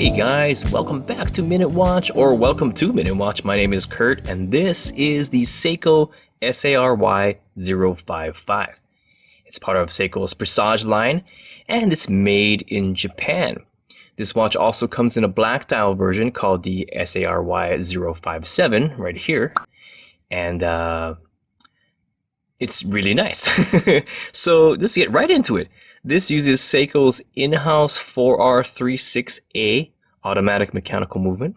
Hey guys, welcome back to Minute Watch, or welcome to Minute Watch. My name is Kurt, and this is the Seiko SARY055. It's part of Seiko's Presage line, and it's made in Japan. This watch also comes in a black dial version called the SARY057 right here, and it's really nice. So let's get right into it. This uses Seiko's in-house 4R36A automatic mechanical movement,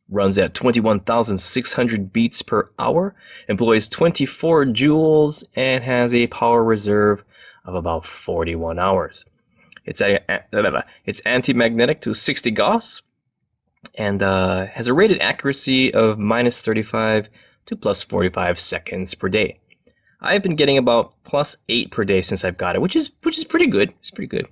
runs at 21,600 beats per hour, employs 24 joules, and has a power reserve of about 41 hours. It's anti-magnetic to 60 Gauss, and has a rated accuracy of -35 to +45 seconds per day. I've been getting about +8 per day since I've got it, which is pretty good. It's pretty good.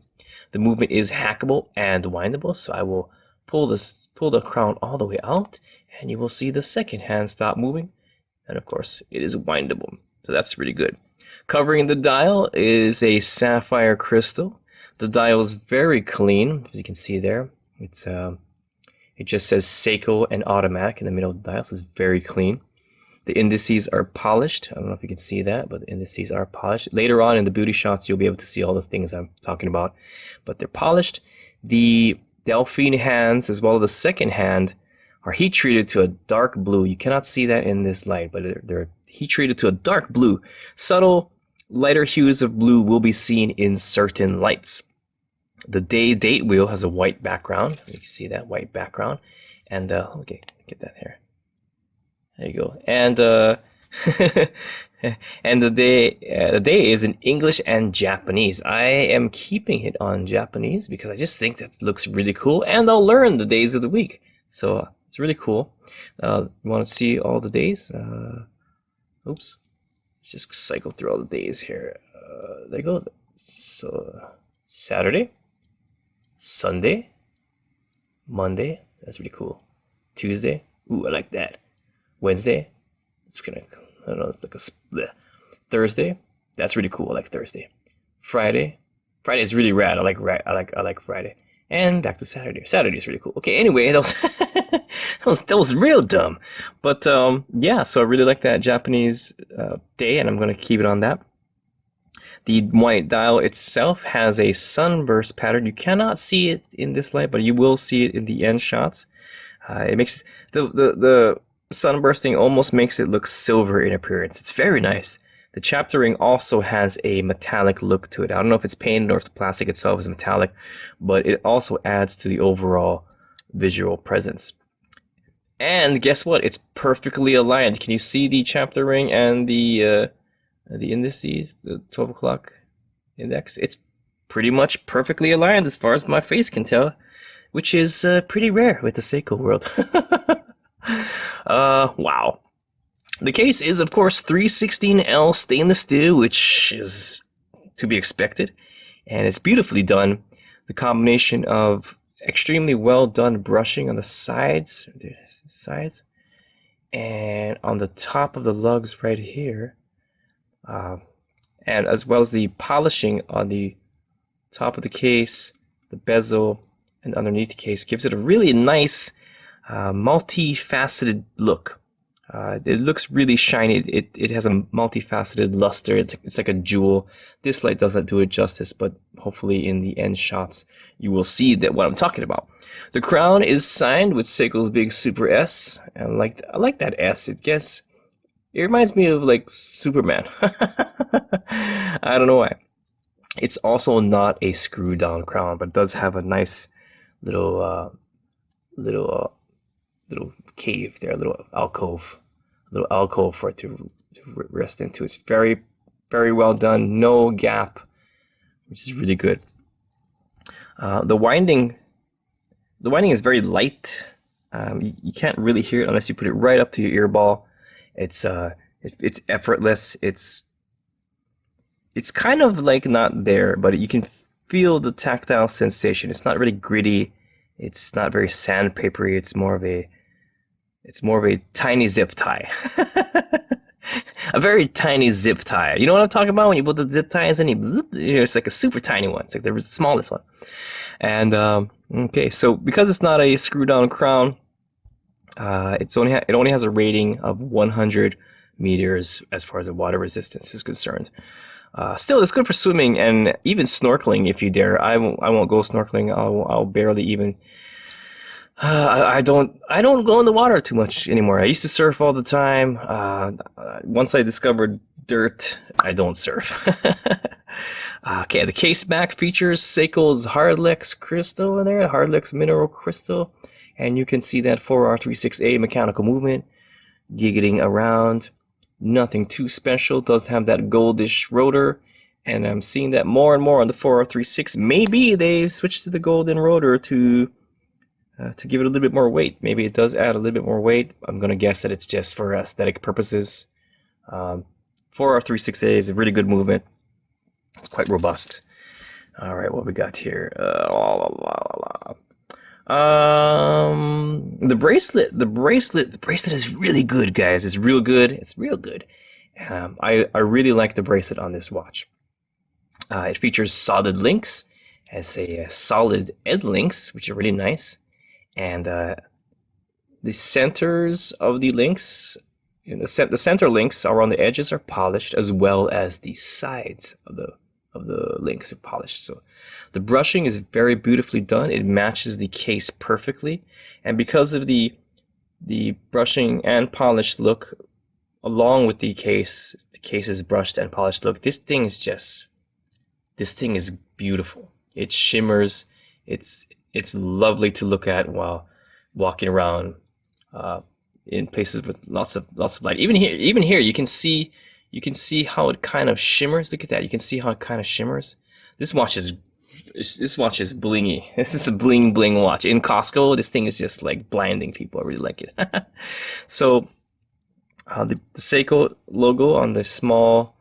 The movement is hackable and windable, so I will pull the crown all the way out, and you will see the second hand stop moving. And of course, it is windable, so that's really good. Covering the dial is a sapphire crystal. The dial is very clean, as you can see there. It just says Seiko and automatic in the middle of the dial, so it's very clean. The indices are polished. I don't know if you can see that, but the indices are polished. Later on in the beauty shots, you'll be able to see all the things I'm talking about, but they're polished. The Delphine hands, as well as the second hand, are heat treated to a dark blue. You cannot see that in this light, but they're heat treated to a dark blue. Subtle, lighter hues of blue will be seen in certain lights. The date wheel has a white background. You can see that white background. And okay, get that here. There you go. And and the day is in English and Japanese. I am keeping it on Japanese because I just think that looks really cool, and I'll learn the days of the week. So it's really cool. You want to see all the days? Oops. Let's just cycle through all the days here. There you go. So Saturday, Sunday, Monday. That's really cool. Tuesday. Ooh, I like that. Wednesday, it's kind of, I don't know, it's like a split. Thursday, that's really cool. I like Thursday. Friday is really rad. I like Friday. And back to Saturday. Saturday is really cool. Okay, anyway, that was real dumb. But yeah, so I really like that Japanese day, and I'm gonna keep it on that. The white dial itself has a sunburst pattern. You cannot see it in this light, but you will see it in the end shots. It makes the sunbursting almost makes it look silver in appearance. It's very nice. The chapter ring also has a metallic look to it. I don't know if it's painted or if the plastic itself is metallic, but it also adds to the overall visual presence. And guess what? It's perfectly aligned. Can you see the chapter ring and the indices, the 12 o'clock index? It's pretty much perfectly aligned as far as my face can tell, which is pretty rare with the Seiko world. Wow. The case is, of course, 316L stainless steel, which is to be expected, and it's beautifully done. The combination of extremely well done brushing on the sides, and on the top of the lugs right here, and as well as the polishing on the top of the case, the bezel, and underneath the case gives it a really nice multifaceted look. It looks really shiny. It has a multifaceted luster. It's like a jewel. This light doesn't do it justice, but hopefully in the end shots you will see that what I'm talking about. The crown is signed with Seiko's big Super S. I like that S. It reminds me of like Superman. I don't know why. It's also not a screw down crown, but it does have a nice little cave there, a little alcove for it to rest into. It's very, very well done. No gap, which is really good. The winding is very light. You can't really hear it unless you put it right up to your earball. It's effortless. It's kind of like not there, but you can feel the tactile sensation. It's not really gritty. It's not very sandpapery. It's more of a tiny zip tie. A very tiny zip tie. You know what I'm talking about? When you put the zip ties in, it's like a super tiny one. It's like the smallest one. And Okay, so because it's not a screw down crown, it only has a rating of 100 meters as far as the water resistance is concerned. Still, it's good for swimming and even snorkeling if you dare. I won't go snorkeling. I'll barely even. I don't go in the water too much anymore. I used to surf all the time. Once I discovered dirt, I don't surf. Okay, the case back features Seiko's Hardlex crystal in there, Hardlex mineral crystal, and you can see that 4R36A mechanical movement giggling around. Nothing too special. Does have that goldish rotor, and I'm seeing that more and more on the 4R36. Maybe they switched to the golden rotor to give it a little bit more weight. Maybe it does add a little bit more weight. I'm gonna guess that it's just for aesthetic purposes. 4R36A is a really good movement. It's quite robust. All right, what we got here? The bracelet is really good, guys. It's real good. It's real good. I really like the bracelet on this watch. It features solid links, has a solid edge links, which are really nice, and the centers of the links. The center links around the edges are polished, as well as the sides of the links are polished. So the brushing is very beautifully done. It matches the case perfectly, and because of the brushing and polished look, along with the case's brushed and polished look, this thing is beautiful. It shimmers. It's lovely to look at while walking around in places with lots of light. Even here, you can see how it kind of shimmers. Look at that. You can see how it kind of shimmers. This watch is blingy. This is a bling watch. In Costco, this thing is just like blinding people. I really like it. So the Seiko logo on the small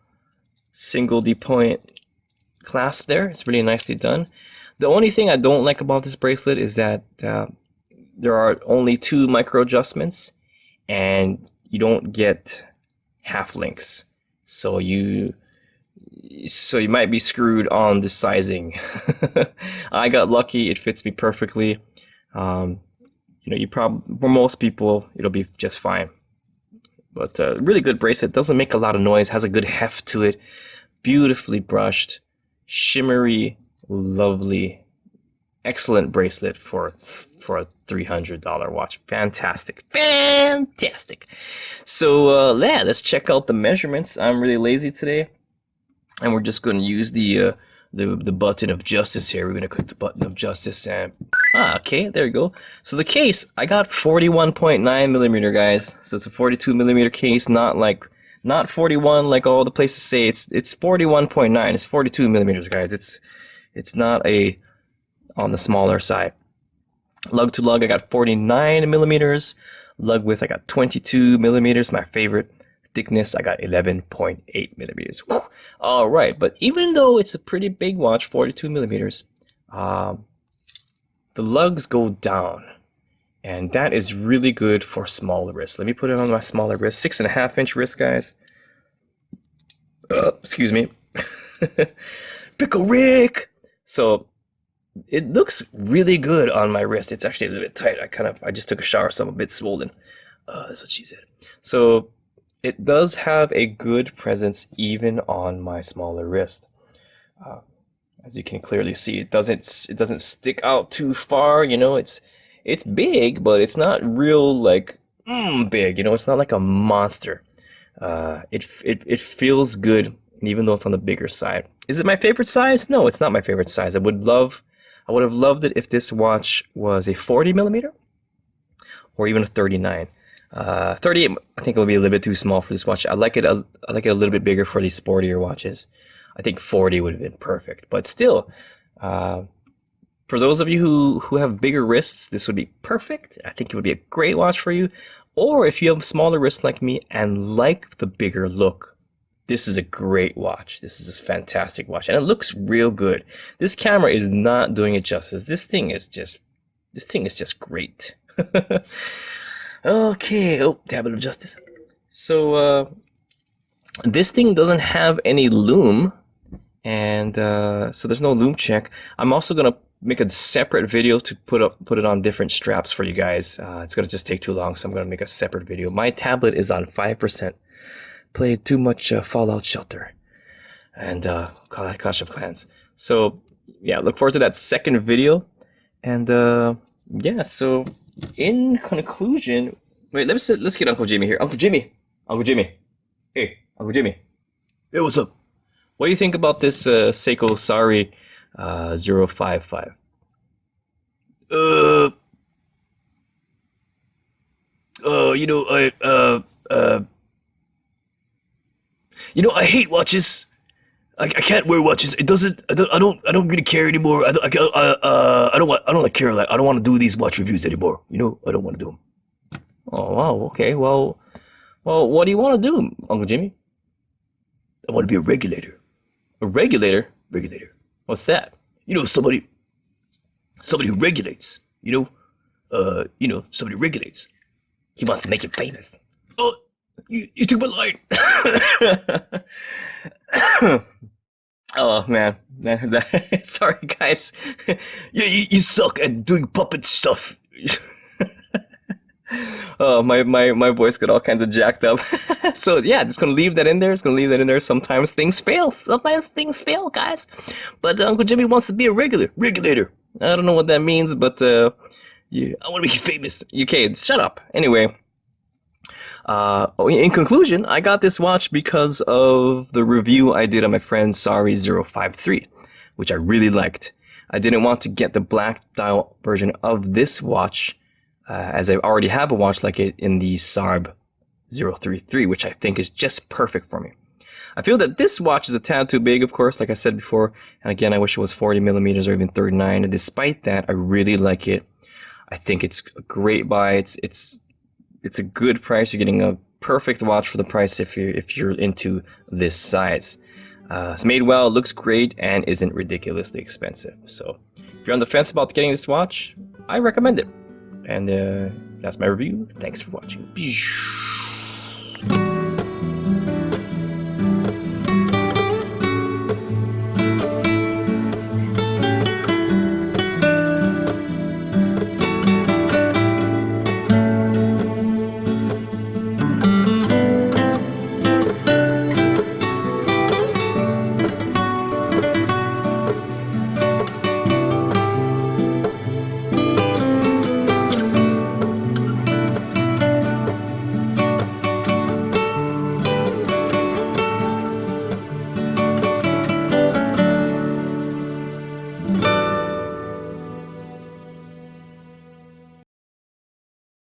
single D-point clasp there, it's really nicely done. The only thing I don't like about this bracelet is that there are only 2 micro adjustments, and you don't get half links. So you might be screwed on the sizing. I got lucky; it fits me perfectly. For most people, it'll be just fine. But really good bracelet. Doesn't make a lot of noise. Has a good heft to it. Beautifully brushed, shimmery, lovely, excellent bracelet for a $300 watch. Fantastic. So let's check out the measurements. I'm really lazy today, and we're just going to use the button of justice here. We're going to click the button of justice, and okay, there you go. So the case, I got 41.9 millimeter, guys. So it's a 42 millimeter case, not 41 like all the places say. It's 41.9. It's 42 millimeters, guys. It's not on the smaller side. Lug to lug, I got 49 millimeters. Lug width, I got 22 millimeters. My favorite. Thickness, I got 11.8 millimeters. Whew. All right, but even though it's a pretty big watch, 42 millimeters, the lugs go down, and that is really good for smaller wrists. Let me put it on my smaller wrist, 6.5-inch wrist, guys. Excuse me. Pickle Rick. So it looks really good on my wrist. It's actually a little bit tight. I just took a shower, so I'm a bit swollen. That's what she said. So it does have a good presence even on my smaller wrist. As you can clearly see, it doesn't stick out too far. It's big, but it's not real like big. It's not like a monster. It feels good, even though it's on the bigger side. Is it my favorite size? No, it's not my favorite size. I would have loved it if this watch was a 40 millimeter or even a 39. 38, I think it would be a little bit too small for this watch. I like it a little bit bigger for these sportier watches. I think 40 would have been perfect. But still, for those of you who have bigger wrists, this would be perfect. I think it would be a great watch for you. Or if you have smaller wrists like me and like the bigger look, this is a great watch. This is a fantastic watch, and it looks real good. This camera is not doing it justice. This thing is just great. Okay, tablet of justice. So this thing doesn't have any lume, and so there's no lume check. I'm also gonna make a separate video to put it on different straps for you guys. It's gonna just take too long, so I'm gonna make a separate video. My tablet is on 5%. Played too much Fallout Shelter and Clash of Clans. So yeah, look forward to that second video. And yeah, so in conclusion, wait, let's get Uncle Jimmy here. Uncle Jimmy, hey, Uncle Jimmy. Hey, what's up? What do you think about this Seiko SARY055? You know, I hate watches. I can't wear watches. It doesn't. I don't really care anymore. I don't want to do these watch reviews anymore. You know, I don't want to do them. Oh wow. Okay. Well, what do you want to do, Uncle Jimmy? I want to be a regulator. A regulator? Regulator. What's that? You know, somebody who regulates. You know, somebody regulates. He wants to make you famous. Oh, you took my line. Oh man, sorry guys. you suck at doing puppet stuff. Oh, my voice got all kinds of jacked up. So yeah, just gonna leave that in there. Sometimes things fail, guys. But Uncle Jimmy wants to be a regulator. I don't know what that means, but yeah, I want to make you famous. Okay, shut up. Anyway, in conclusion, I got this watch because of the review I did on my friend's SARY053, which I really liked. I didn't want to get the black dial version of this watch, as I already have a watch like it in the SARB033, which I think is just perfect for me. I feel that this watch is a tad too big, of course, like I said before, and again, I wish it was 40 millimeters or even 39, and despite that, I really like it. I think it's a great buy. It's a good price. You're getting a perfect watch for the price if you're into this size. It's made well, looks great, and isn't ridiculously expensive. So if you're on the fence about getting this watch, I recommend it. And that's my review. Thanks for watching.